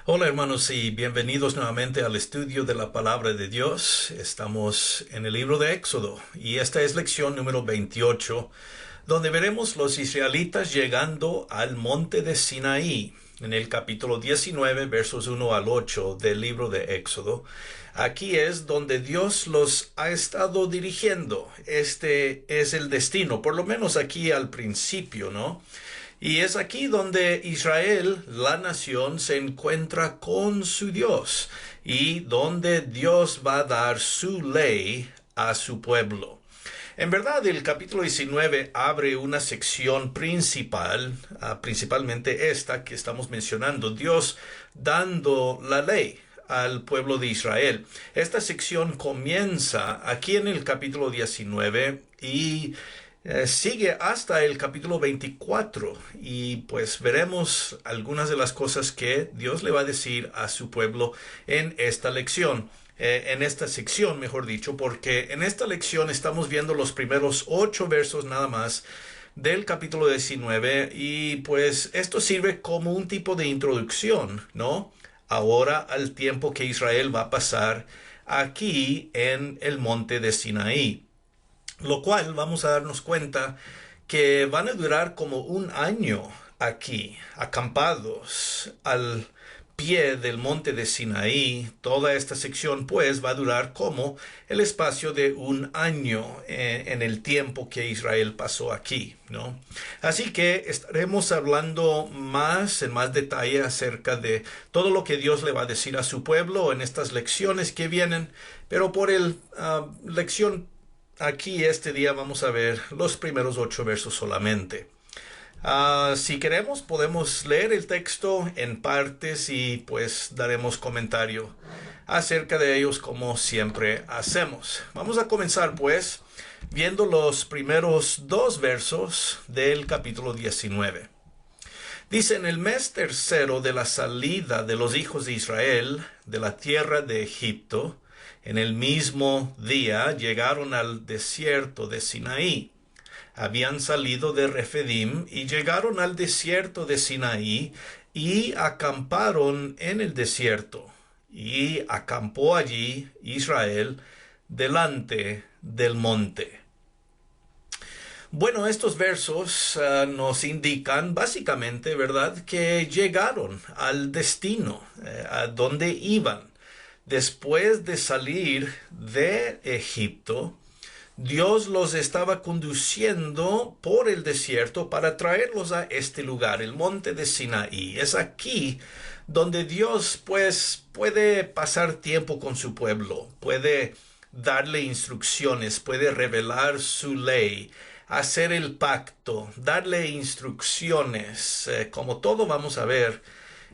Hola hermanos y bienvenidos nuevamente al estudio de la palabra de Dios. Estamos en el libro de Éxodo y esta es lección número 28, donde veremos los israelitas llegando al monte de Sinaí en el capítulo 19, versos 1 al 8 del libro de Éxodo. Aquí es donde Dios los ha estado dirigiendo. Este es el destino, por lo menos aquí al principio, ¿no? Y es aquí donde Israel, la nación, se encuentra con su Dios y donde Dios va a dar su ley a su pueblo. En verdad, el capítulo 19 abre una sección principal, principalmente esta que estamos mencionando, Dios dando la ley al pueblo de Israel. Esta sección comienza aquí en el capítulo 19 y sigue hasta el capítulo 24 y pues veremos algunas de las cosas que Dios le va a decir a su pueblo en esta lección. En esta sección, mejor dicho, porque en esta lección estamos viendo los primeros 8 versos nada más del capítulo 19 y pues esto sirve como un tipo de introducción, ¿no? Ahora al tiempo que Israel va a pasar aquí en el monte de Sinaí. Lo cual vamos a darnos cuenta que van a durar como un año aquí, acampados al pie del monte de Sinaí. Toda esta sección pues va a durar como el espacio de un año en el tiempo que Israel pasó aquí, ¿no? Así que estaremos hablando más en más detalle acerca de todo lo que Dios le va a decir a su pueblo en estas lecciones que vienen, pero por el lección aquí este día vamos a ver los primeros 8 versos solamente. Si queremos podemos leer el texto en partes y pues daremos comentario acerca de ellos como siempre hacemos. Vamos a comenzar pues viendo los primeros 2 versos del capítulo 19. Dice: en el mes tercero de la salida de los hijos de Israel de la tierra de Egipto, en el mismo día llegaron al desierto de Sinaí. Habían salido de Refidim y llegaron al desierto de Sinaí y acamparon en el desierto. Y acampó allí Israel delante del monte. Bueno, estos versos nos indican básicamente, ¿verdad?, que llegaron al destino, a donde iban. Después de salir de Egipto, Dios los estaba conduciendo por el desierto para traerlos a este lugar, el monte de Sinaí. Es aquí donde Dios pues puede pasar tiempo con su pueblo, puede darle instrucciones, puede revelar su ley, hacer el pacto, darle instrucciones, como todo vamos a ver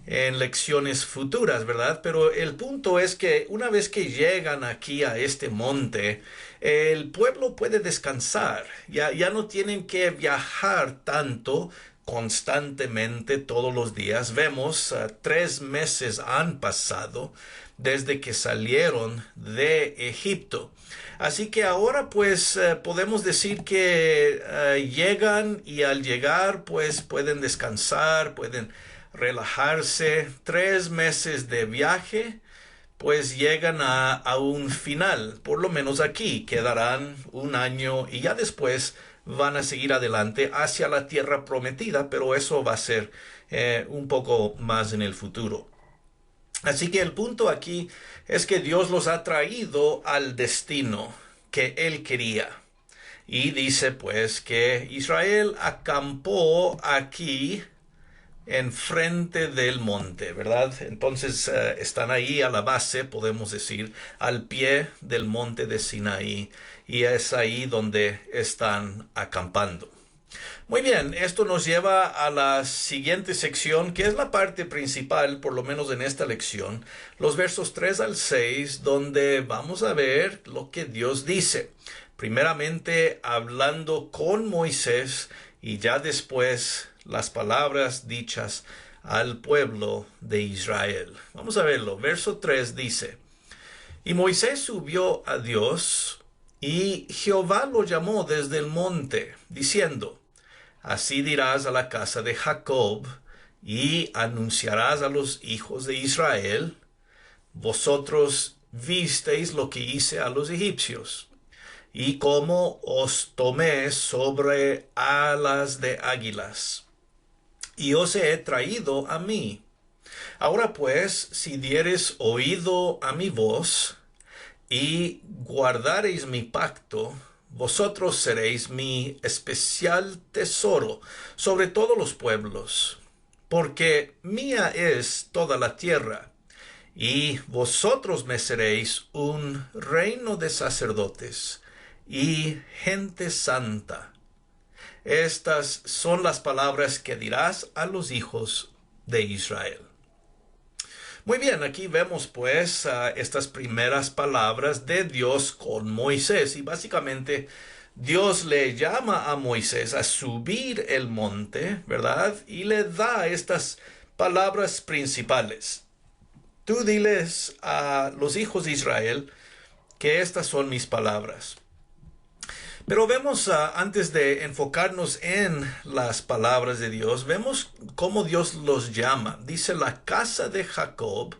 en lecciones futuras, ¿verdad? Pero el punto es que una vez que llegan aquí a este monte, el pueblo puede descansar. Ya no tienen que viajar tanto constantemente todos los días. Vemos, 3 meses han pasado desde que salieron de Egipto. Así que ahora pues podemos decir que llegan y al llegar pues pueden descansar, pueden relajarse. 3 meses de viaje pues llegan a un final. Por lo menos aquí quedarán un año y ya después van a seguir adelante hacia la tierra prometida, pero eso va a ser un poco más en el futuro. Así que el punto aquí es que Dios los ha traído al destino que Él quería. Y dice pues que Israel acampó aquí enfrente del monte, ¿verdad? Entonces están ahí a la base, podemos decir, al pie del monte de Sinaí, y es ahí donde están acampando. Muy bien, esto nos lleva a la siguiente sección, que es la parte principal, por lo menos en esta lección, los versos 3 al 6, donde vamos a ver lo que Dios dice. Primeramente hablando con Moisés y ya después las palabras dichas al pueblo de Israel. Vamos a verlo. Verso 3 dice: y Moisés subió a Dios, y Jehová lo llamó desde el monte, diciendo: así dirás a la casa de Jacob y anunciarás a los hijos de Israel: vosotros visteis lo que hice a los egipcios, y cómo os tomé sobre alas de águilas, y os he traído a mí. Ahora pues, si diereis oído a mi voz, y guardareis mi pacto, vosotros seréis mi especial tesoro sobre todos los pueblos, porque mía es toda la tierra, y vosotros me seréis un reino de sacerdotes y gente santa. Estas son las palabras que dirás a los hijos de Israel. Muy bien, aquí vemos pues estas primeras palabras de Dios con Moisés, y básicamente Dios le llama a Moisés a subir el monte, ¿verdad? Y le da estas palabras principales. Tú diles a los hijos de Israel que estas son mis palabras. Pero vemos, antes de enfocarnos en las palabras de Dios, vemos cómo Dios los llama. Dice la casa de Jacob,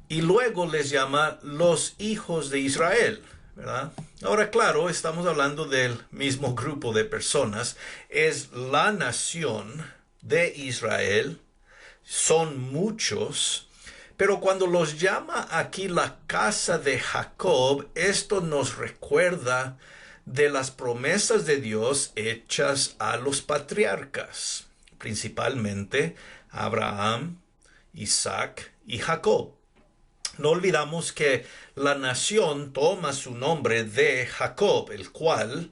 y luego les llama los hijos de Israel, ¿verdad? Ahora, claro, estamos hablando del mismo grupo de personas. Es la nación de Israel. Son muchos. Pero cuando los llama aquí la casa de Jacob, esto nos recuerda de las promesas de Dios hechas a los patriarcas, principalmente Abraham, Isaac y Jacob. No olvidamos que la nación toma su nombre de Jacob, el cual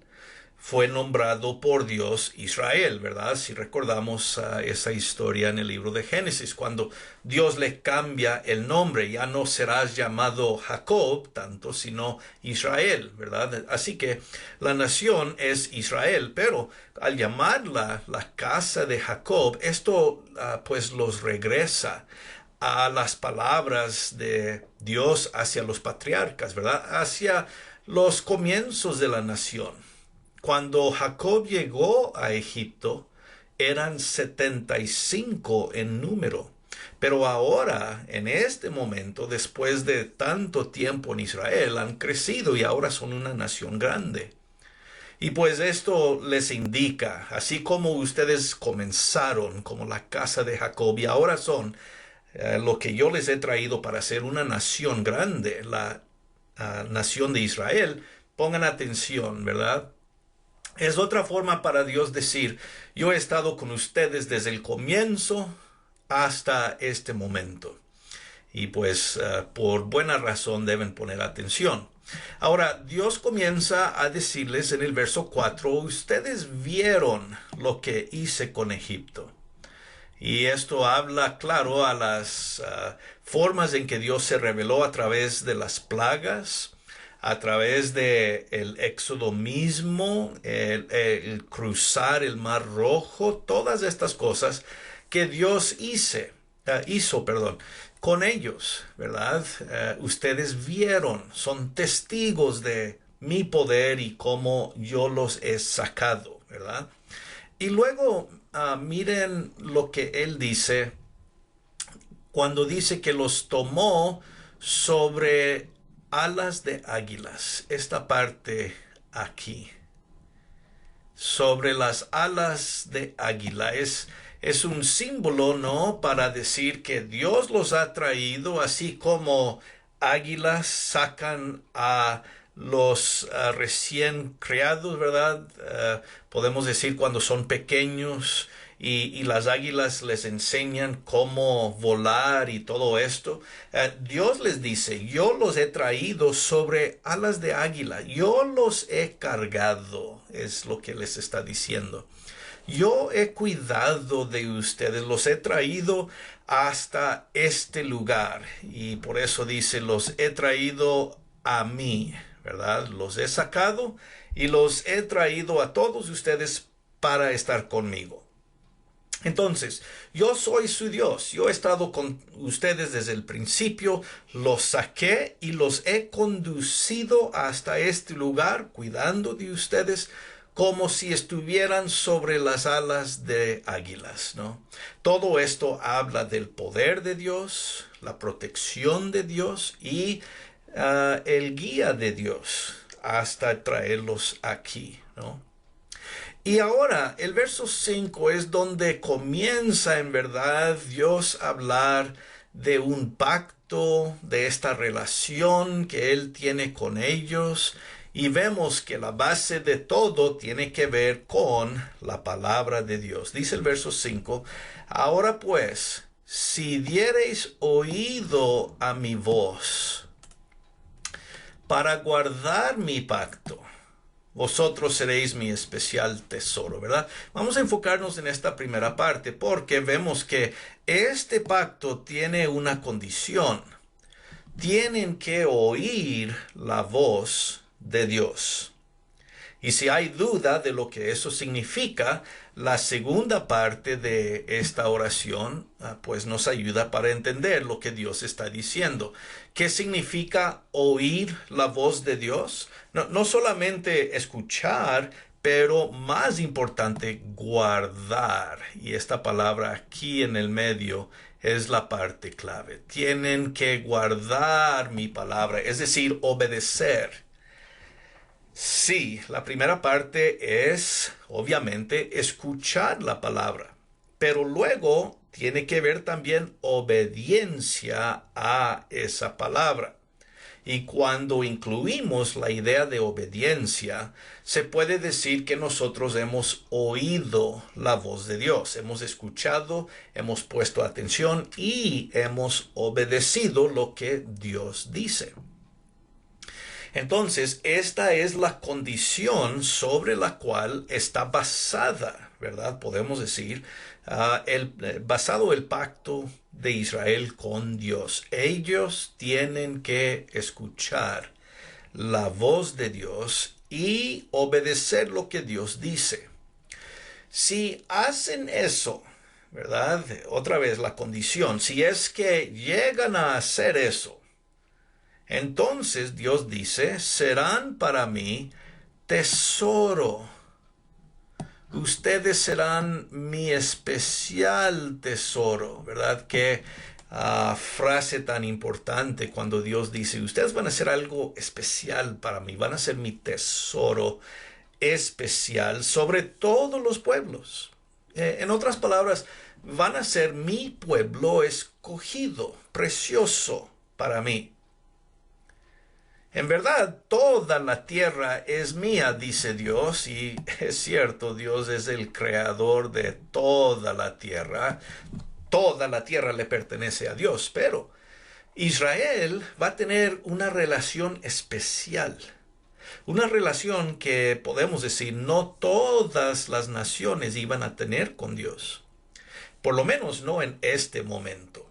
fue nombrado por Dios Israel, ¿verdad? Si recordamos esa historia en el libro de Génesis, cuando Dios le cambia el nombre, ya no serás llamado Jacob tanto, sino Israel, ¿verdad? Así que la nación es Israel, pero al llamarla la casa de Jacob, esto pues los regresa a las palabras de Dios hacia los patriarcas, ¿verdad? Hacia los comienzos de la nación. Cuando Jacob llegó a Egipto, eran 75 en número. Pero ahora, en este momento, después de tanto tiempo en Israel, han crecido y ahora son una nación grande. Y pues esto les indica, así como ustedes comenzaron como la casa de Jacob y ahora son lo que yo les he traído para ser una nación grande, la nación de Israel, pongan atención, ¿verdad? Es otra forma para Dios decir: yo he estado con ustedes desde el comienzo hasta este momento. Y pues por buena razón deben poner atención. Ahora, Dios comienza a decirles en el verso 4, ustedes vieron lo que hice con Egipto. Y esto habla, claro, a las formas en que Dios se reveló a través de las plagas, a través de el éxodo mismo, el cruzar el mar rojo, todas estas cosas que Dios hizo con ellos, ¿verdad? Ustedes vieron, son testigos de mi poder y cómo yo los he sacado, ¿verdad? Y luego miren lo que él dice cuando dice que los tomó sobre alas de águilas. Esta parte aquí, sobre las alas de águila, es un símbolo, ¿no? Para decir que Dios los ha traído, así como águilas sacan a los recién criados, ¿verdad? Podemos decir cuando son pequeños y las águilas les enseñan cómo volar y todo esto. Dios les dice: yo los he traído sobre alas de águila, yo los he cargado, es lo que les está diciendo. Yo he cuidado de ustedes, los he traído hasta este lugar. Y por eso dice: los he traído a mí, ¿verdad? Los he sacado y los he traído a todos ustedes para estar conmigo. Entonces, yo soy su Dios, yo he estado con ustedes desde el principio, los saqué y los he conducido hasta este lugar, cuidando de ustedes como si estuvieran sobre las alas de águilas, ¿no? Todo esto habla del poder de Dios, la protección de Dios y el guía de Dios hasta traerlos aquí, ¿no? Y ahora el verso 5 es donde comienza en verdad Dios a hablar de un pacto, de esta relación que Él tiene con ellos. Y vemos que la base de todo tiene que ver con la palabra de Dios. Dice el verso 5, ahora pues, si diereis oído a mi voz para guardar mi pacto, vosotros seréis mi especial tesoro, ¿verdad? Vamos a enfocarnos en esta primera parte porque vemos que este pacto tiene una condición. Tienen que oír la voz de Dios. Y si hay duda de lo que eso significa, la segunda parte de esta oración pues nos ayuda para entender lo que Dios está diciendo. ¿Qué significa oír la voz de Dios? No solamente escuchar, pero más importante, guardar. Y esta palabra aquí en el medio es la parte clave. Tienen que guardar mi palabra, es decir, obedecer. Sí, la primera parte es, obviamente, escuchar la palabra, pero luego tiene que ver también obediencia a esa palabra. Y cuando incluimos la idea de obediencia, se puede decir que nosotros hemos oído la voz de Dios, hemos escuchado, hemos puesto atención y hemos obedecido lo que Dios dice. Entonces, esta es la condición sobre la cual está basada, ¿verdad? Podemos decir, basado el pacto de Israel con Dios. Ellos tienen que escuchar la voz de Dios y obedecer lo que Dios dice. Si hacen eso, ¿verdad? Otra vez la condición, si es que llegan a hacer eso, entonces Dios dice, serán para mí tesoro. Ustedes serán mi especial tesoro, ¿verdad? Qué frase tan importante cuando Dios dice, ustedes van a ser algo especial para mí, van a ser mi tesoro especial sobre todos los pueblos. En otras palabras, van a ser mi pueblo escogido, precioso para mí. En verdad, toda la tierra es mía, dice Dios, y es cierto, Dios es el creador de toda la tierra. Toda la tierra le pertenece a Dios, pero Israel va a tener una relación especial. Una relación que podemos decir no todas las naciones iban a tener con Dios. Por lo menos no en este momento.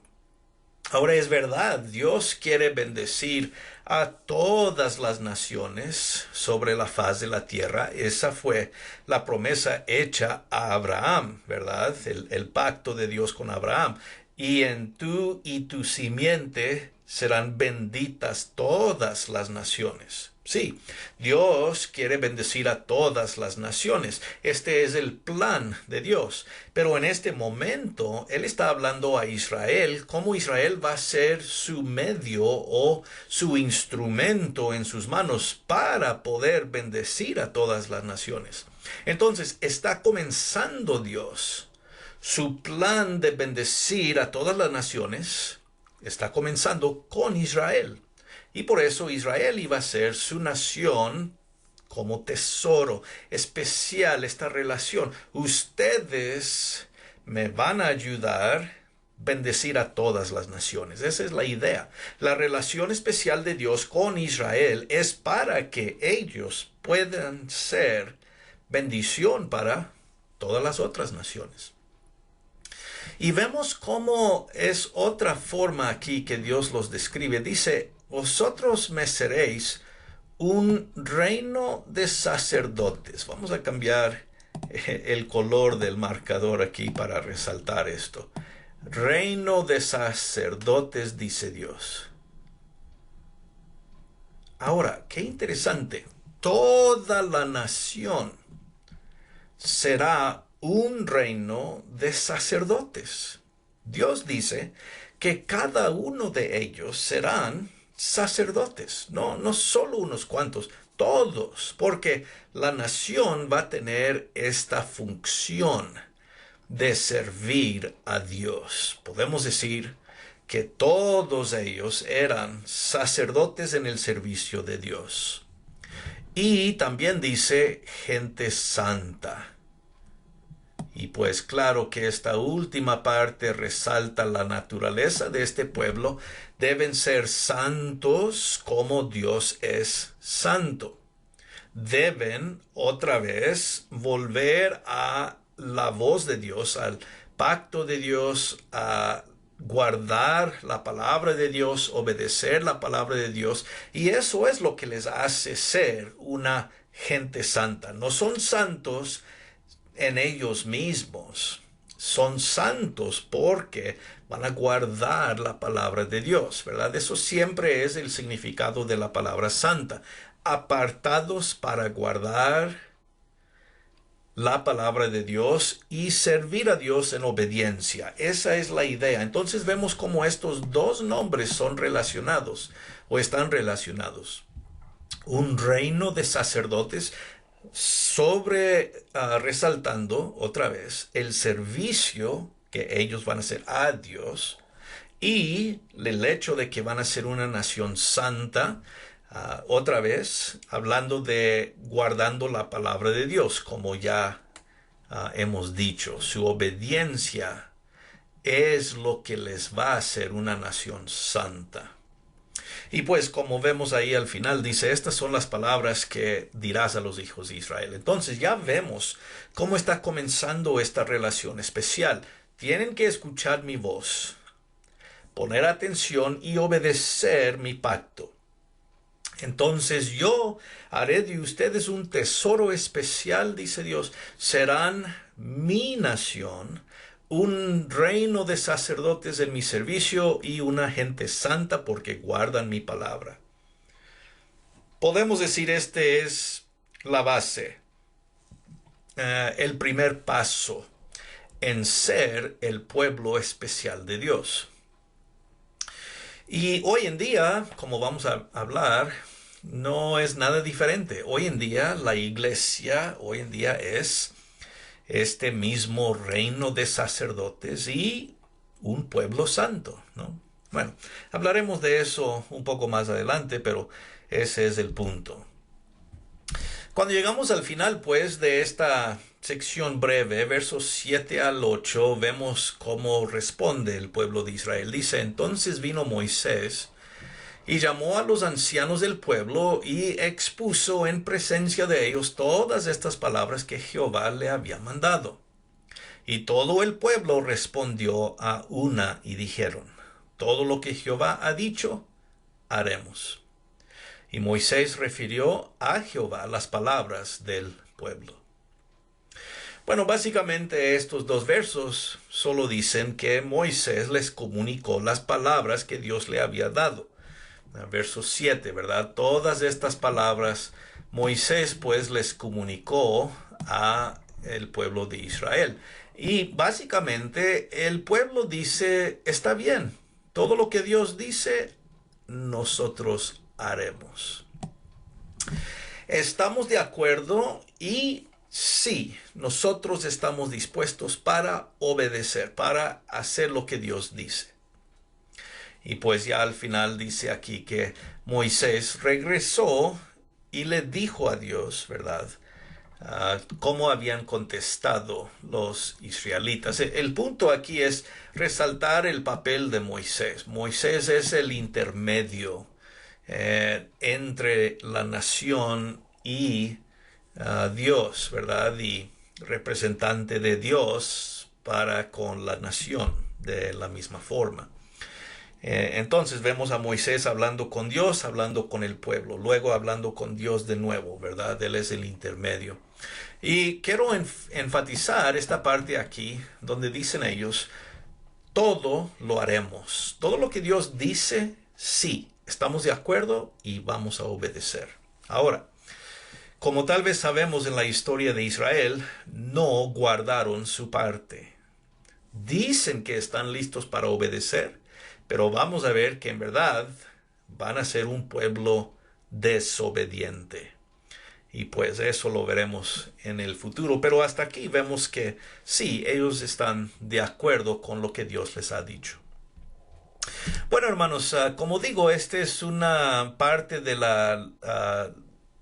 Ahora es verdad, Dios quiere bendecir a todas las naciones sobre la faz de la tierra. Esa fue la promesa hecha a Abraham, ¿verdad? El pacto de Dios con Abraham. Y en tú y tu simiente serán benditas todas las naciones. Sí, Dios quiere bendecir a todas las naciones. Este es el plan de Dios. Pero en este momento, Él está hablando a Israel, cómo Israel va a ser su medio o su instrumento en sus manos para poder bendecir a todas las naciones. Entonces, está comenzando Dios su plan de bendecir a todas las naciones. Está comenzando con Israel. Y por eso Israel iba a ser su nación como tesoro especial, esta relación. Ustedes me van a ayudar a bendecir a todas las naciones. Esa es la idea. La relación especial de Dios con Israel es para que ellos puedan ser bendición para todas las otras naciones. Y vemos cómo es otra forma aquí que Dios los describe. Dice, vosotros me seréis un reino de sacerdotes. Vamos a cambiar el color del marcador aquí para resaltar esto. Reino de sacerdotes, dice Dios. Ahora, qué interesante. Toda la nación será un reino de sacerdotes. Dios dice que cada uno de ellos serán sacerdotes, no solo unos cuantos, todos, porque la nación va a tener esta función de servir a Dios. Podemos decir que todos ellos eran sacerdotes en el servicio de Dios. Y también dice gente santa. Y pues claro que esta última parte resalta la naturaleza de este pueblo. Deben ser santos como Dios es santo. Deben otra vez volver a la voz de Dios, al pacto de Dios, a guardar la palabra de Dios, obedecer la palabra de Dios. Y eso es lo que les hace ser una gente santa. No son santos en ellos mismos. Son santos porque van a guardar la palabra de Dios, ¿verdad? Eso siempre es el significado de la palabra santa. Apartados para guardar la palabra de Dios y servir a Dios en obediencia. Esa es la idea. Entonces vemos cómo estos dos nombres son relacionados o están relacionados. Un reino de sacerdotes resaltando otra vez el servicio que ellos van a hacer a Dios y el hecho de que van a ser una nación santa, otra vez hablando de guardando la palabra de Dios, como ya hemos dicho. Su obediencia es lo que les va a hacer una nación santa. Y pues como vemos ahí al final, dice, estas son las palabras que dirás a los hijos de Israel. Entonces ya vemos cómo está comenzando esta relación especial. Tienen que escuchar mi voz, poner atención y obedecer mi pacto. Entonces yo haré de ustedes un tesoro especial, dice Dios. Serán mi nación, un reino de sacerdotes en mi servicio y una gente santa porque guardan mi palabra. Podemos decir este es la base, el primer paso en ser el pueblo especial de Dios. Y hoy en día, como vamos a hablar, no es nada diferente. Hoy en día la iglesia, hoy en día es este mismo reino de sacerdotes y un pueblo santo, ¿no? Bueno, hablaremos de eso un poco más adelante, pero ese es el punto. Cuando llegamos al final, pues, de esta sección breve, versos 7 al 8, vemos cómo responde el pueblo de Israel. Dice, entonces vino Moisés y llamó a los ancianos del pueblo y expuso en presencia de ellos todas estas palabras que Jehová le había mandado. Y todo el pueblo respondió a una y dijeron, todo lo que Jehová ha dicho, haremos. Y Moisés refirió a Jehová las palabras del pueblo. Bueno, básicamente estos dos versos solo dicen que Moisés les comunicó las palabras que Dios le había dado. Verso 7, ¿verdad? Todas estas palabras Moisés pues les comunicó a el pueblo de Israel. Y básicamente el pueblo dice, está bien, todo lo que Dios dice, nosotros haremos. Estamos de acuerdo y sí, nosotros estamos dispuestos para obedecer, para hacer lo que Dios dice. Y pues ya al final dice aquí que Moisés regresó y le dijo a Dios, ¿verdad? Cómo habían contestado los israelitas. El punto aquí es resaltar el papel de Moisés. Moisés es el intermedio entre la nación y Dios, ¿verdad? Y representante de Dios para con la nación de la misma forma. Entonces vemos a Moisés hablando con Dios, hablando con el pueblo, luego hablando con Dios de nuevo, ¿verdad? Él es el intermedio. Y quiero enfatizar esta parte aquí, donde dicen ellos, todo lo haremos. Todo lo que Dios dice, sí, estamos de acuerdo y vamos a obedecer. Ahora, como tal vez sabemos en la historia de Israel, no guardaron su parte. Dicen que están listos para obedecer, pero vamos a ver que en verdad van a ser un pueblo desobediente. Y pues eso lo veremos en el futuro. Pero hasta aquí vemos que sí, ellos están de acuerdo con lo que Dios les ha dicho. Bueno, hermanos, como digo, esta es una parte de la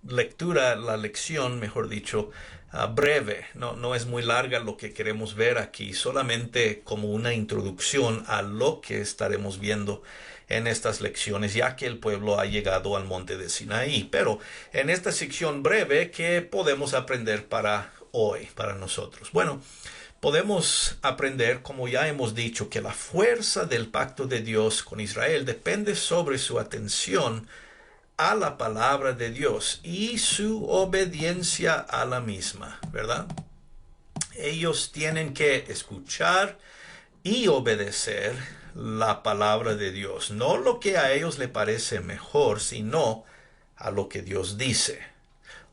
lectura, la lección, mejor dicho, breve. No es muy larga lo que queremos ver aquí, solamente como una introducción a lo que estaremos viendo en estas lecciones, ya que el pueblo ha llegado al monte de Sinaí. Pero en esta sección breve, ¿qué podemos aprender para hoy, para nosotros? Bueno, podemos aprender, como ya hemos dicho, que la fuerza del pacto de Dios con Israel depende sobre su atención a la palabra de Dios y su obediencia a la misma, ¿verdad? Ellos tienen que escuchar y obedecer la palabra de Dios, no lo que a ellos le parece mejor, sino a lo que Dios dice.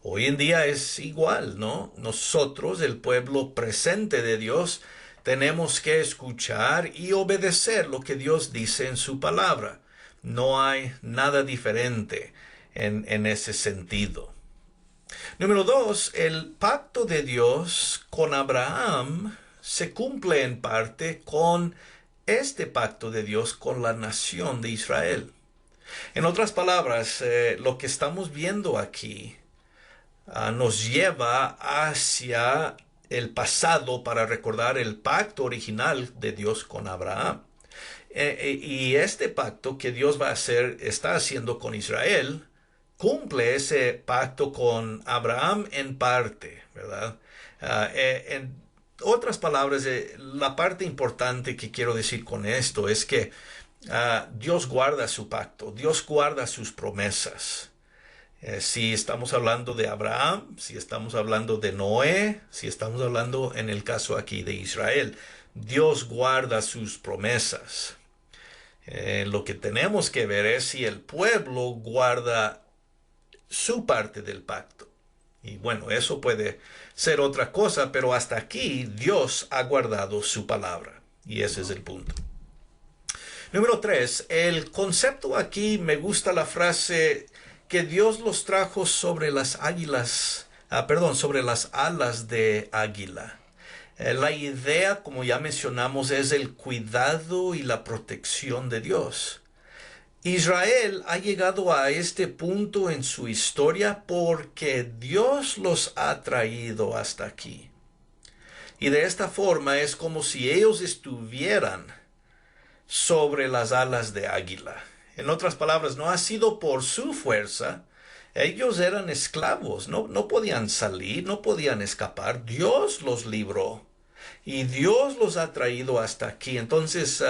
Hoy en día es igual, ¿no? Nosotros, el pueblo presente de Dios, tenemos que escuchar y obedecer lo que Dios dice en su palabra. No hay nada diferente en ese sentido. Número 2, el pacto de Dios con Abraham se cumple en parte con este pacto de Dios con la nación de Israel. En otras palabras, lo que estamos viendo aquí nos lleva hacia el pasado para recordar el pacto original de Dios con Abraham. Y este pacto que Dios va a hacer, está haciendo con Israel, cumple ese pacto con Abraham en parte, ¿verdad? En otras palabras, la parte importante que quiero decir con esto es que Dios guarda su pacto, Dios guarda sus promesas. Si estamos hablando de Abraham, si estamos hablando de Noé, si estamos hablando en el caso aquí de Israel, Dios guarda sus promesas. Lo que tenemos que ver es si el pueblo guarda su parte del pacto. Y bueno, eso puede ser otra cosa, pero hasta aquí Dios ha guardado su palabra. Y ese es el punto. Número 3, el concepto aquí, me gusta la frase que Dios los trajo sobre las águilas, sobre las alas de águila. La idea, como ya mencionamos, es el cuidado y la protección de Dios. Israel ha llegado a este punto en su historia porque Dios los ha traído hasta aquí. Y de esta forma es como si ellos estuvieran sobre las alas de águila. En otras palabras, no ha sido por su fuerza. Ellos eran esclavos, no podían salir, no podían escapar. Dios los libró y Dios los ha traído hasta aquí. Entonces,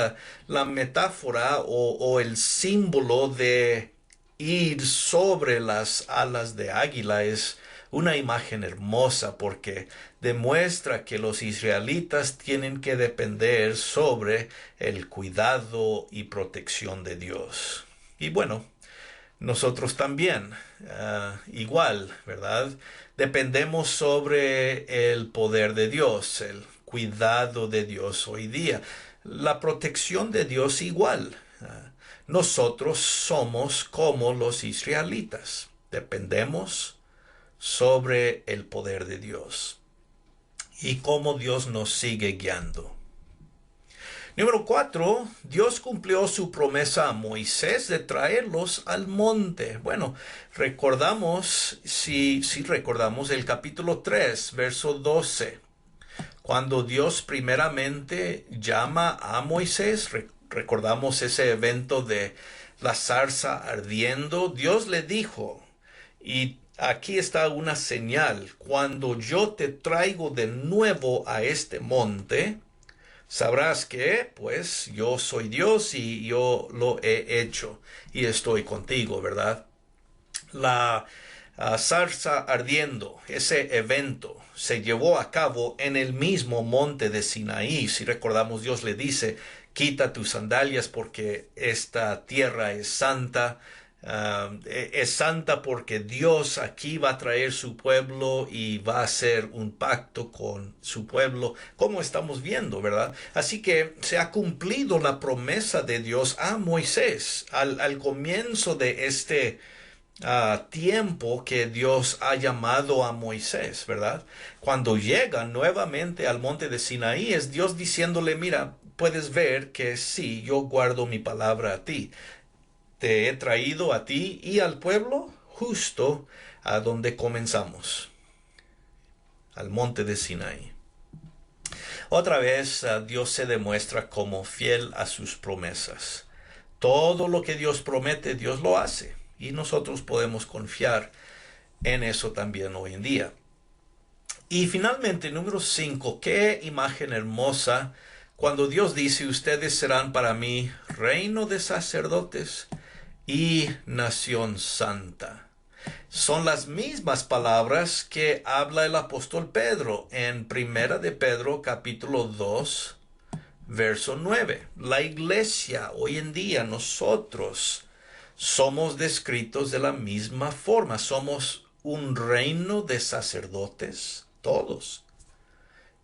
la metáfora o el símbolo de ir sobre las alas de águila es una imagen hermosa porque demuestra que los israelitas tienen que depender sobre el cuidado y protección de Dios. Y bueno, nosotros también, igual, ¿verdad? Dependemos sobre el poder de Dios, el cuidado de Dios hoy día. La protección de Dios igual. Nosotros somos como los israelitas. Dependemos sobre el poder de Dios y cómo Dios nos sigue guiando. Número 4, Dios cumplió su promesa a Moisés de traerlos al monte. Bueno, recordamos, si recordamos el capítulo 3, verso 12, cuando Dios primeramente llama a Moisés, recordamos ese evento de la zarza ardiendo. Dios le dijo, y aquí está una señal: cuando yo te traigo de nuevo a este monte, sabrás que, pues, yo soy Dios y yo lo he hecho y estoy contigo, ¿verdad? La zarza ardiendo, ese evento, se llevó a cabo en el mismo monte de Sinaí. Si recordamos, Dios le dice: quita tus sandalias porque esta tierra es santa. Es santa porque Dios aquí va a traer su pueblo y va a hacer un pacto con su pueblo, como estamos viendo, ¿verdad? Así que se ha cumplido la promesa de Dios a Moisés al comienzo de este tiempo que Dios ha llamado a Moisés, ¿verdad? Cuando llega nuevamente al monte de Sinaí, es Dios diciéndole, mira, puedes ver que sí, yo guardo mi palabra a ti. Te he traído a ti y al pueblo justo a donde comenzamos, al monte de Sinaí. Otra vez Dios se demuestra como fiel a sus promesas. Todo lo que Dios promete, Dios lo hace. Y nosotros podemos confiar en eso también hoy en día. Y finalmente, número 5, qué imagen hermosa cuando Dios dice, ustedes serán para mí reino de sacerdotes y nación santa. Son las mismas palabras que habla el apóstol Pedro en Primera de Pedro capítulo 2, verso 9. La iglesia hoy en día, nosotros somos descritos de la misma forma. Somos un reino de sacerdotes, todos,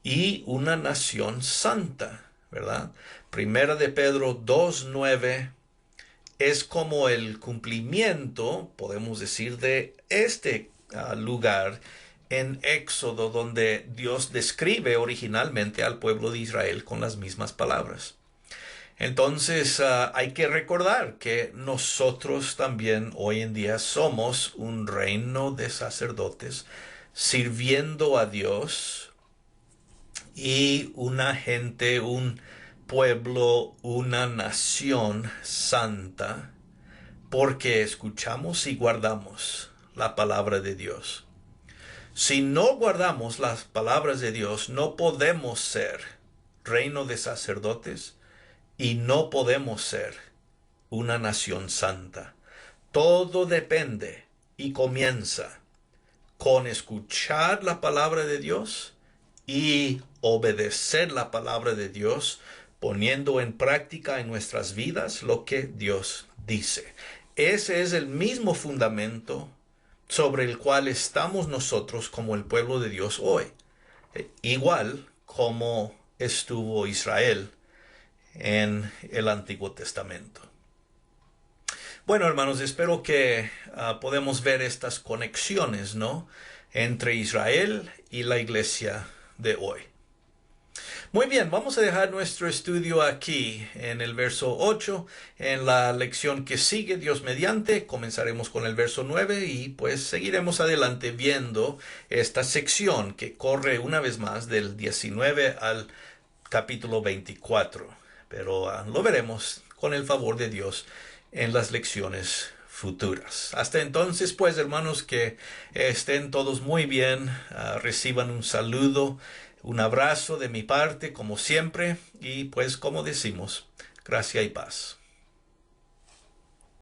y una nación santa, ¿verdad? Primera de Pedro 2:9 es como el cumplimiento, podemos decir, de este lugar en Éxodo, donde Dios describe originalmente al pueblo de Israel con las mismas palabras. Entonces hay que recordar que nosotros también hoy en día somos un reino de sacerdotes sirviendo a Dios y una gente, un pueblo, una nación santa, porque escuchamos y guardamos la palabra de Dios. Si no guardamos las palabras de Dios, no podemos ser reino de sacerdotes y no podemos ser una nación santa. Todo depende y comienza con escuchar la palabra de Dios y obedecer la palabra de Dios, poniendo en práctica en nuestras vidas lo que Dios dice. Ese es el mismo fundamento sobre el cual estamos nosotros como el pueblo de Dios hoy. Igual como estuvo Israel en el Antiguo Testamento. Bueno, hermanos, espero que podamos ver estas conexiones, ¿no?, entre Israel y la iglesia de hoy. Muy bien, vamos a dejar nuestro estudio aquí en el verso 8. En la lección que sigue, Dios mediante, comenzaremos con el verso 9 y pues seguiremos adelante viendo esta sección que corre una vez más del 19 al capítulo 24. Pero lo veremos con el favor de Dios en las lecciones futuras. Hasta entonces, pues, hermanos, que estén todos muy bien, reciban un saludo, un abrazo de mi parte, como siempre, y pues, como decimos, gracia y paz.